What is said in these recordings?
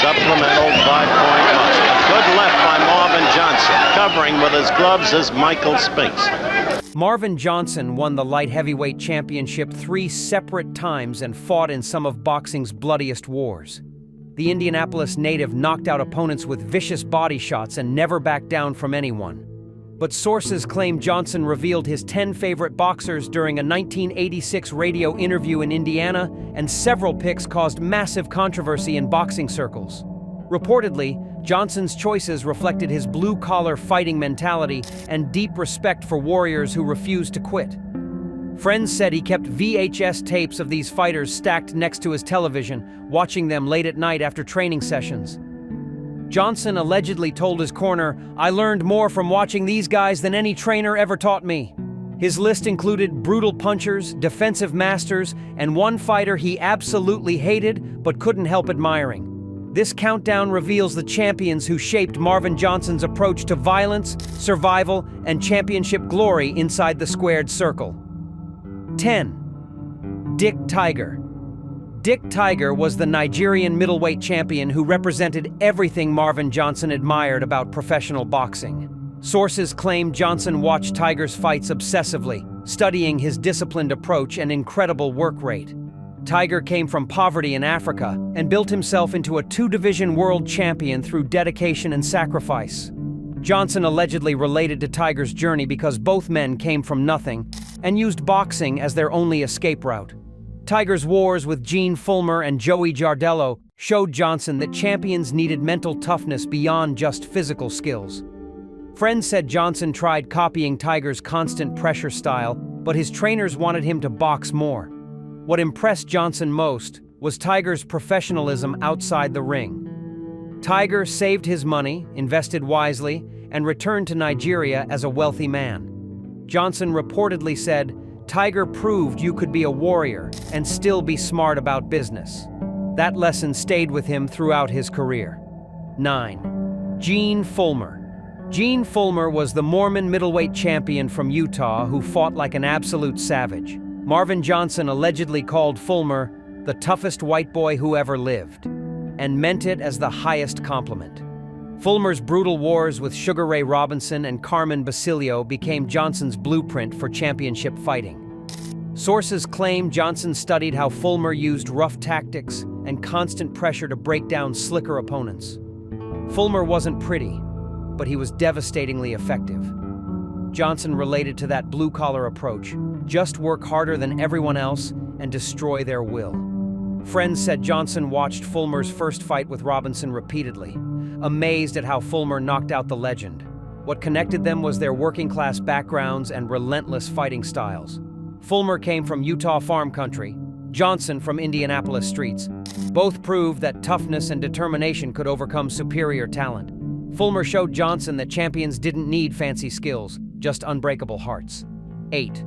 supplemental 5-point loss. A good left by Marvin Johnson. Covering with his gloves is Michael Spinks. Marvin Johnson won the light heavyweight championship 3 separate times and fought in some of boxing's bloodiest wars. The Indianapolis native knocked out opponents with vicious body shots and never backed down from anyone. But sources claim Johnson revealed his 10 favorite boxers during a 1986 radio interview in Indiana, and several picks caused massive controversy in boxing circles. Reportedly, Johnson's choices reflected his blue-collar fighting mentality and deep respect for warriors who refused to quit. Friends said he kept VHS tapes of these fighters stacked next to his television, watching them late at night after training sessions. Johnson allegedly told his corner, "I learned more from watching these guys than any trainer ever taught me." His list included brutal punchers, defensive masters, and one fighter he absolutely hated but couldn't help admiring. This countdown reveals the champions who shaped Marvin Johnson's approach to violence, survival, and championship glory inside the squared circle. 10. Dick Tiger. Dick Tiger was the Nigerian middleweight champion who represented everything Marvin Johnson admired about professional boxing. Sources claim Johnson watched Tiger's fights obsessively, studying his disciplined approach and incredible work rate. Tiger came from poverty in Africa and built himself into a 2-division world champion through dedication and sacrifice. Johnson allegedly related to Tiger's journey because both men came from nothing and used boxing as their only escape route. Tiger's wars with Gene Fullmer and Joey Jardello showed Johnson that champions needed mental toughness beyond just physical skills. Friends said Johnson tried copying Tiger's constant pressure style, but his trainers wanted him to box more. What impressed Johnson most was Tiger's professionalism outside the ring. Tiger saved his money, invested wisely, and returned to Nigeria as a wealthy man. Johnson reportedly said, "Tiger proved you could be a warrior and still be smart about business." That lesson stayed with him throughout his career. 9. Gene Fullmer. Gene Fullmer was the Mormon middleweight champion from Utah who fought like an absolute savage. Marvin Johnson allegedly called Fullmer the toughest white boy who ever lived, and meant it as the highest compliment. Fullmer's brutal wars with Sugar Ray Robinson and Carmen Basilio became Johnson's blueprint for championship fighting. Sources claim Johnson studied how Fullmer used rough tactics and constant pressure to break down slicker opponents. Fullmer wasn't pretty, but he was devastatingly effective. Johnson related to that blue-collar approach: just work harder than everyone else and destroy their will. Friends said Johnson watched Fullmer's first fight with Robinson repeatedly, amazed at how Fullmer knocked out the legend. What connected them was their working-class backgrounds and relentless fighting styles. Fullmer came from Utah farm country, Johnson from Indianapolis streets. Both proved that toughness and determination could overcome superior talent. Fullmer showed Johnson that champions didn't need fancy skills, just unbreakable hearts. 8.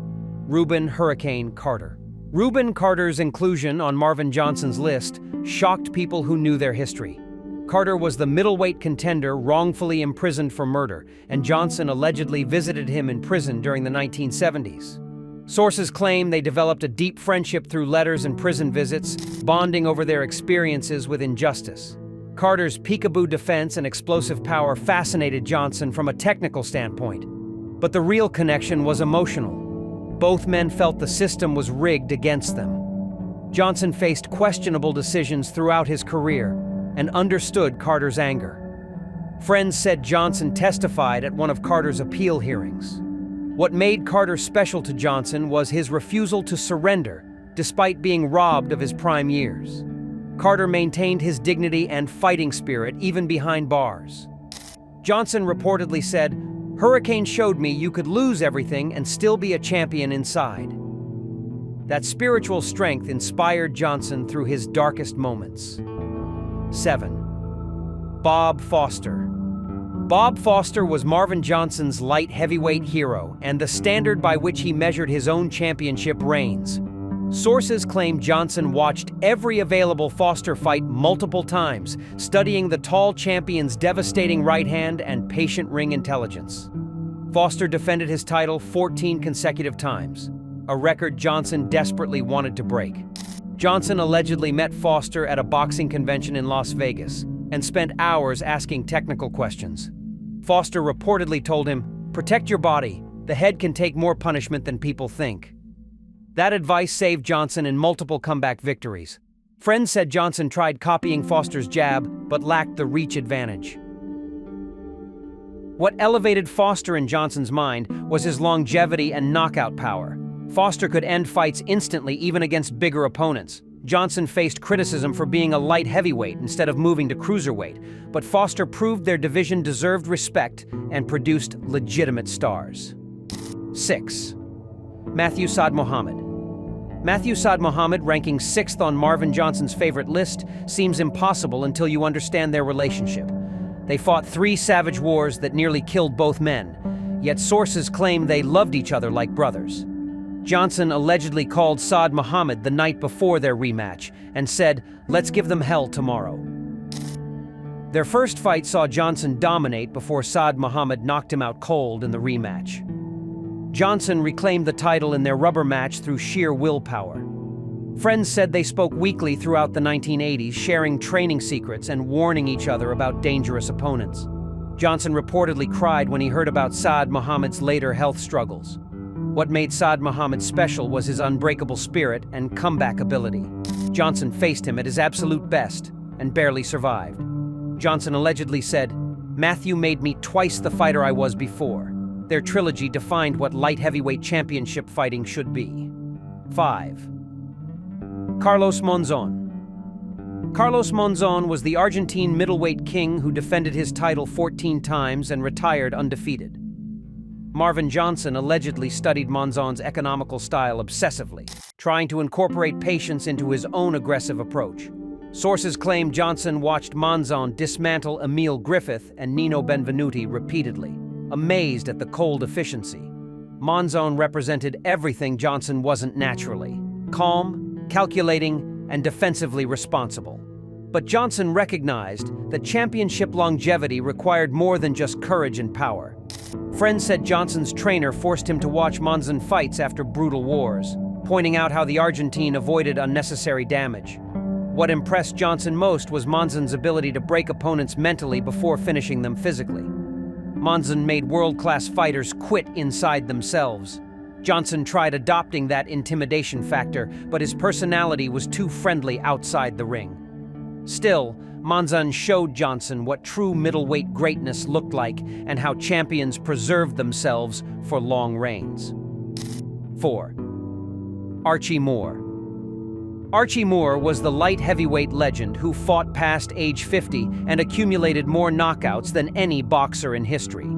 Reuben "Hurricane" Carter. Reuben Carter's inclusion on Marvin Johnson's list shocked people who knew their history. Carter was the middleweight contender wrongfully imprisoned for murder, and Johnson allegedly visited him in prison during the 1970s. Sources claim they developed a deep friendship through letters and prison visits, bonding over their experiences with injustice. Carter's peekaboo defense and explosive power fascinated Johnson from a technical standpoint, but the real connection was emotional. Both men felt the system was rigged against them. Johnson faced questionable decisions throughout his career and understood Carter's anger. Friends said Johnson testified at one of Carter's appeal hearings. What made Carter special to Johnson was his refusal to surrender, despite being robbed of his prime years. Carter maintained his dignity and fighting spirit even behind bars. Johnson reportedly said, "Hurricane showed me you could lose everything and still be a champion inside." That spiritual strength inspired Johnson through his darkest moments. 7. Bob Foster. Bob Foster was Marvin Johnson's light heavyweight hero and the standard by which he measured his own championship reigns. Sources claim Johnson watched every available Foster fight multiple times, studying the tall champion's devastating right hand and patient ring intelligence. Foster defended his title 14 consecutive times, a record Johnson desperately wanted to break. Johnson allegedly met Foster at a boxing convention in Las Vegas, and spent hours asking technical questions. Foster reportedly told him, "Protect your body. The head can take more punishment than people think." That advice saved Johnson in multiple comeback victories. Friends said Johnson tried copying Foster's jab, but lacked the reach advantage. What elevated Foster in Johnson's mind was his longevity and knockout power. Foster could end fights instantly, even against bigger opponents. Johnson faced criticism for being a light heavyweight instead of moving to cruiserweight, but Foster proved their division deserved respect and produced legitimate stars. 6. Matthew Saad Muhammad. Matthew Saad Muhammad, ranking 6th on Marvin Johnson's favorite list, seems impossible until you understand their relationship. They fought 3 savage wars that nearly killed both men, yet sources claim they loved each other like brothers. Johnson allegedly called Saad Muhammad the night before their rematch and said, "Let's give them hell tomorrow." Their first fight saw Johnson dominate before Saad Muhammad knocked him out cold in the rematch. Johnson reclaimed the title in their rubber match through sheer willpower. Friends said they spoke weekly throughout the 1980s, sharing training secrets and warning each other about dangerous opponents. Johnson reportedly cried when he heard about Saad Muhammad's later health struggles. What made Saad Muhammad special was his unbreakable spirit and comeback ability. Johnson faced him at his absolute best and barely survived. Johnson allegedly said, "Matthew made me twice the fighter I was before." Their trilogy defined what light heavyweight championship fighting should be. 5. Carlos Monzon. Carlos Monzon was the Argentine middleweight king who defended his title 14 times and retired undefeated. Marvin Johnson allegedly studied Monzon's economical style obsessively, trying to incorporate patience into his own aggressive approach. Sources claim Johnson watched Monzon dismantle Emil Griffith and Nino Benvenuti repeatedly, amazed at the cold efficiency. Monzon represented everything Johnson wasn't naturally: calm, calculating, and defensively responsible. But Johnson recognized that championship longevity required more than just courage and power. Friends said Johnson's trainer forced him to watch Monzon fights after brutal wars, pointing out how the Argentine avoided unnecessary damage. What impressed Johnson most was Monzon's ability to break opponents mentally before finishing them physically. Monzon made world-class fighters quit inside themselves. Johnson tried adopting that intimidation factor, but his personality was too friendly outside the ring. Still, Monzon showed Johnson what true middleweight greatness looked like and how champions preserved themselves for long reigns. 4. Archie Moore. Archie Moore was the light heavyweight legend who fought past age 50 and accumulated more knockouts than any boxer in history.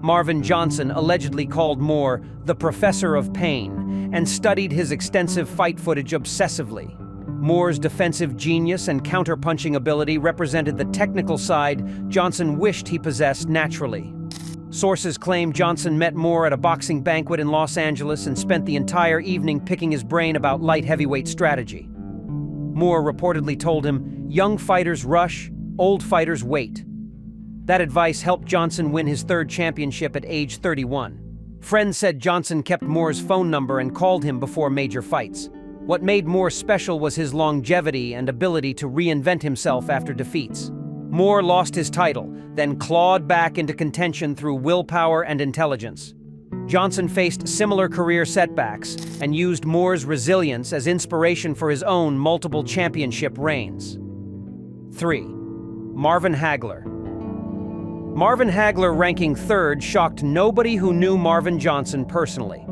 Marvin Johnson allegedly called Moore the Professor of Pain and studied his extensive fight footage obsessively. Moore's defensive genius and counterpunching ability represented the technical side Johnson wished he possessed naturally. Sources claim Johnson met Moore at a boxing banquet in Los Angeles and spent the entire evening picking his brain about light heavyweight strategy. Moore reportedly told him, "Young fighters rush, old fighters wait." That advice helped Johnson win his 3rd championship at age 31. Friends said Johnson kept Moore's phone number and called him before major fights. What made Moore special was his longevity and ability to reinvent himself after defeats. Moore lost his title, then clawed back into contention through willpower and intelligence. Johnson faced similar career setbacks and used Moore's resilience as inspiration for his own multiple championship reigns. 3. Marvin Hagler. Marvin Hagler, ranking 3rd, shocked nobody who knew Marvin Johnson personally.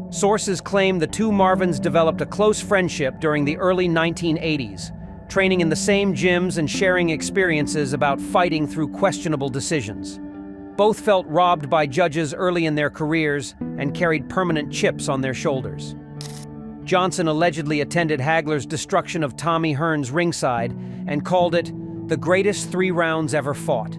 Sources claim the two Marvins developed a close friendship during the early 1980s, training in the same gyms and sharing experiences about fighting through questionable decisions. Both felt robbed by judges early in their careers and carried permanent chips on their shoulders. Johnson allegedly attended Hagler's destruction of Tommy Hearns ringside and called it the greatest 3 rounds ever fought.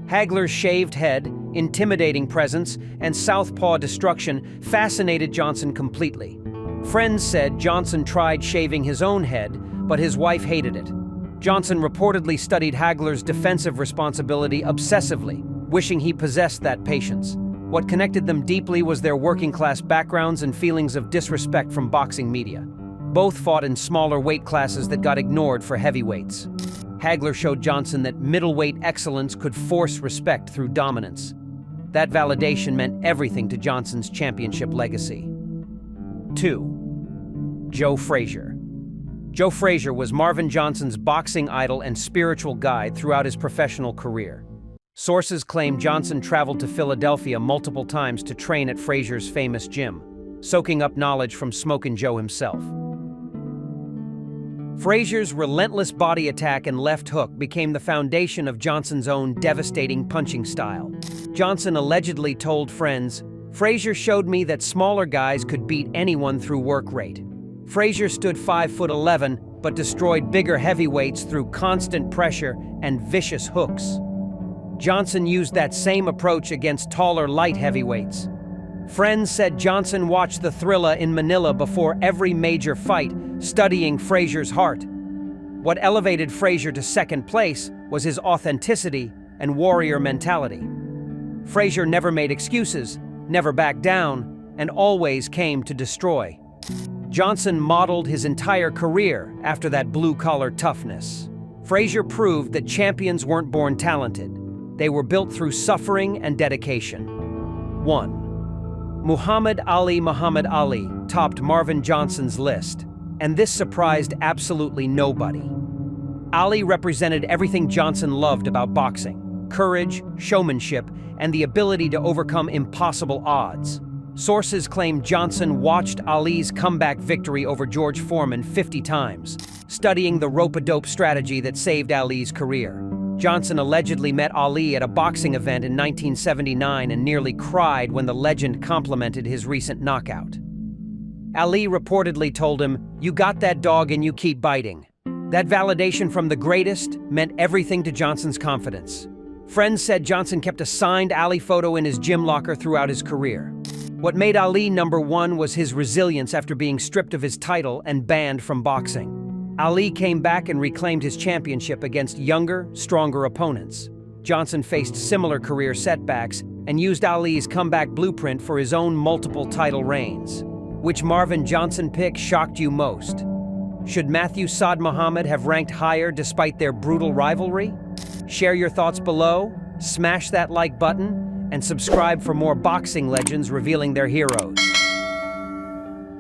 Hagler's shaved head, intimidating presence, and southpaw destruction fascinated Johnson completely. Friends said Johnson tried shaving his own head, but his wife hated it. Johnson reportedly studied Hagler's defensive responsibility obsessively, wishing he possessed that patience. What connected them deeply was their working-class backgrounds and feelings of disrespect from boxing media. Both fought in smaller weight classes that got ignored for heavyweights. Hagler showed Johnson that middleweight excellence could force respect through dominance. That validation meant everything to Johnson's championship legacy. 2. Joe Frazier. Joe Frazier was Marvin Johnson's boxing idol and spiritual guide throughout his professional career. Sources claim Johnson traveled to Philadelphia multiple times to train at Frazier's famous gym, soaking up knowledge from Smokin' Joe himself. Frazier's relentless body attack and left hook became the foundation of Johnson's own devastating punching style. Johnson allegedly told friends, "Frazier showed me that smaller guys could beat anyone through work rate. Frazier stood 5'11", but destroyed bigger heavyweights through constant pressure and vicious hooks." Johnson used that same approach against taller light heavyweights. Friends said Johnson watched the Thrilla in Manila before every major fight, studying Frazier's heart. What elevated Frazier to second place was his authenticity and warrior mentality. Frazier never made excuses, never backed down, and always came to destroy. Johnson modeled his entire career after that blue-collar toughness. Frazier proved that champions weren't born talented. They were built through suffering and dedication. 1. Muhammad Ali topped Marvin Johnson's list, and this surprised absolutely nobody. Ali represented everything Johnson loved about boxing: courage, showmanship, and the ability to overcome impossible odds. Sources claim Johnson watched Ali's comeback victory over George Foreman 50 times, studying the rope-a-dope strategy that saved Ali's career. Johnson allegedly met Ali at a boxing event in 1979 and nearly cried when the legend complimented his recent knockout. Ali reportedly told him, "You got that dog and you keep biting." That validation from the greatest meant everything to Johnson's confidence. Friends said Johnson kept a signed Ali photo in his gym locker throughout his career. What made Ali #1 was his resilience after being stripped of his title and banned from boxing. Ali came back and reclaimed his championship against younger, stronger opponents. Johnson faced similar career setbacks and used Ali's comeback blueprint for his own multiple title reigns. Which Marvin Johnson pick shocked you most? Should Matthew Saad Muhammad have ranked higher despite their brutal rivalry? Share your thoughts below, smash that like button, and subscribe for more boxing legends revealing their heroes.